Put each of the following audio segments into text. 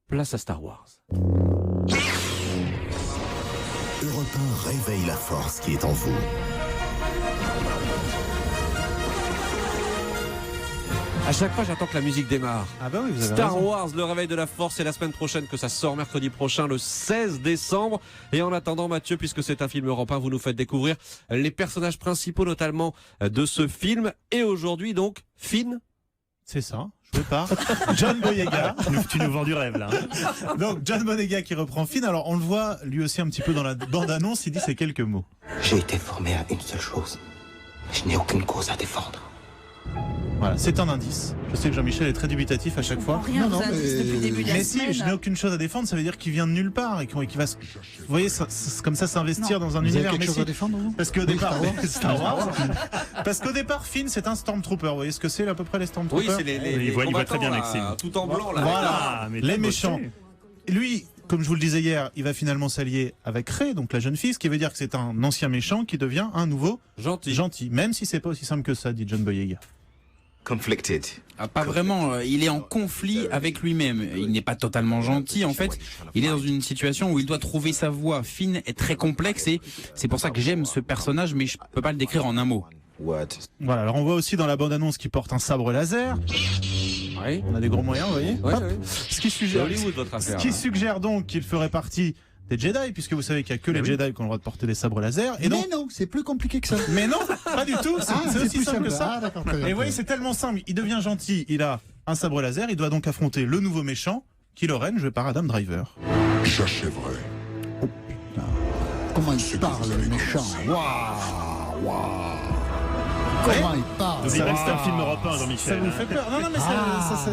place à Star Wars. Europe 1 réveille la force qui est en vous. À chaque fois, j'attends que la musique démarre. Ah bah oui, vous avez Star raison. Wars, le réveil de la force, c'est la semaine prochaine que ça sort, mercredi prochain, le 16 décembre. Et en attendant, Mathieu, puisque c'est un film Europe 1, vous nous faites découvrir les personnages principaux, notamment de ce film. Et aujourd'hui, donc, Finn. C'est ça, joué par John Boyega. Tu nous vends du rêve là. Donc John Boyega qui reprend Finn. Alors on le voit lui aussi un petit peu dans la bande-annonce, il dit ces quelques mots. J'ai été formé à une seule chose. Je n'ai aucune cause à défendre. Voilà, c'est un indice. Je sais que Jean-Michel est très dubitatif à chaque fois. Rien aux indices depuis le début de la Mais si, semaine. je n'ai aucune chose à défendre, ça veut dire qu'il vient de nulle part et qu'il va, vous voyez, comme ça s'investir dans un univers. Mais si, défendre, vous parce qu'au départ, Star Wars. Parce qu'au départ, Finn, c'est un Stormtrooper. Vous voyez ce que c'est à peu près les Stormtroopers? Oui, c'est Il voit très bien, combattants, là, Maxime. tout en blanc, là. Voilà, Ah, mais les t'as méchants. bossé. Lui, comme je vous le disais hier, il va finalement s'allier avec Rey, donc la jeune fille, ce qui veut dire que c'est un ancien méchant qui devient un nouveau gentil. Même si c'est pas aussi simple que ça, dit John Boyega. Conflicted. Ah, pas vraiment, il est en conflit avec lui-même. Il n'est pas totalement gentil, en fait. Il est dans une situation où il doit trouver sa voie. Finn est très complexe et c'est pour ça que j'aime ce personnage, mais je peux pas le décrire en un mot. What? Voilà, alors on voit aussi dans la bande-annonce qu'il porte un sabre laser. Oui. On a des gros moyens, vous voyez. Oui, Hop. oui. Ce qui C'est suggère, Hollywood, votre ce affaire. qui là. suggère donc qu'il ferait partie des Jedi, puisque vous savez qu'il n'y a que les Jedi qui ont le droit de porter des sabres laser. Et donc, Mais non, c'est plus compliqué que ça. mais non, pas du tout, c'est aussi plus simple que ça. Ah, d'accord, très bien. Et vous voyez, c'est tellement simple, il devient gentil, il a un sabre laser, il doit donc affronter le nouveau méchant, Kylo Ren, joué par Adam Driver. J'achèverai. Comment il parle, le méchant. Waouh, waouh. Comment il parle. N'oublie pas que c'est un film Europe 1, Ça Jean-Michel. vous fait peur? Non, non, mais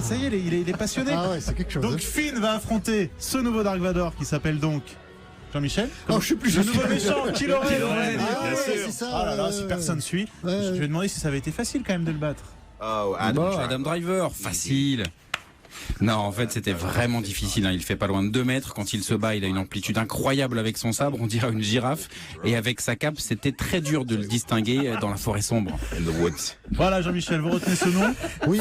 ça y est, il est passionné. Ah ouais, c'est quelque chose. Donc Finn va affronter ce nouveau Dark Vador qui s'appelle donc Jean-Michel. Oh, je suis plus Le sûr. nouveau méchant, Kylo Ren. Kylo Ren, Ouais. bien Ah ouais, sûr. c'est ça. Ah là là, si personne suit, Ouais. je vais demander si ça avait été facile quand même de le battre. Oh, Bon, Adam Driver, facile. Non, en fait, c'était vraiment difficile. Il fait pas loin de 2 mètres. Quand il se bat, il a une amplitude incroyable avec son sabre, on dirait une girafe. Et avec sa cape, c'était très dur de le distinguer dans la forêt sombre. In the woods. Voilà Jean-Michel, vous retenez ce nom? Oui,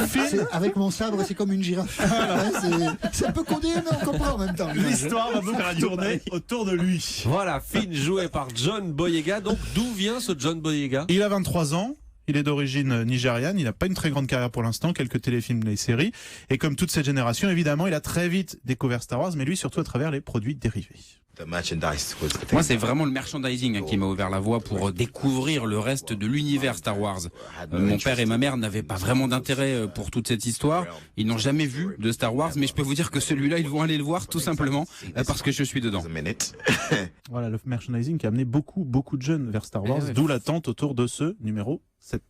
avec mon sabre, c'est comme une girafe. Ouais, c'est un peu codé, mais on comprend en même temps. L'histoire va donc tourner autour de lui. Voilà, Finn joué par John Boyega. Donc, d'où vient ce John Boyega? Il a 23 ans. Il est d'origine nigériane, il n'a pas une très grande carrière pour l'instant, quelques téléfilms, les séries. Et comme toute cette génération, évidemment, il a très vite découvert Star Wars, mais lui surtout à travers les produits dérivés. The merchandise was the thing. Moi, c'est vraiment le merchandising qui m'a ouvert la voie pour découvrir le reste de l'univers Star Wars. Mon père et ma mère n'avaient pas vraiment d'intérêt pour toute cette histoire. Ils n'ont jamais vu de Star Wars, mais je peux vous dire que celui-là, ils vont aller le voir tout simplement parce que je suis dedans. A minute. Voilà, le merchandising qui a amené beaucoup de jeunes vers Star Wars, ouais. d'où l'attente autour de ce numéro 7.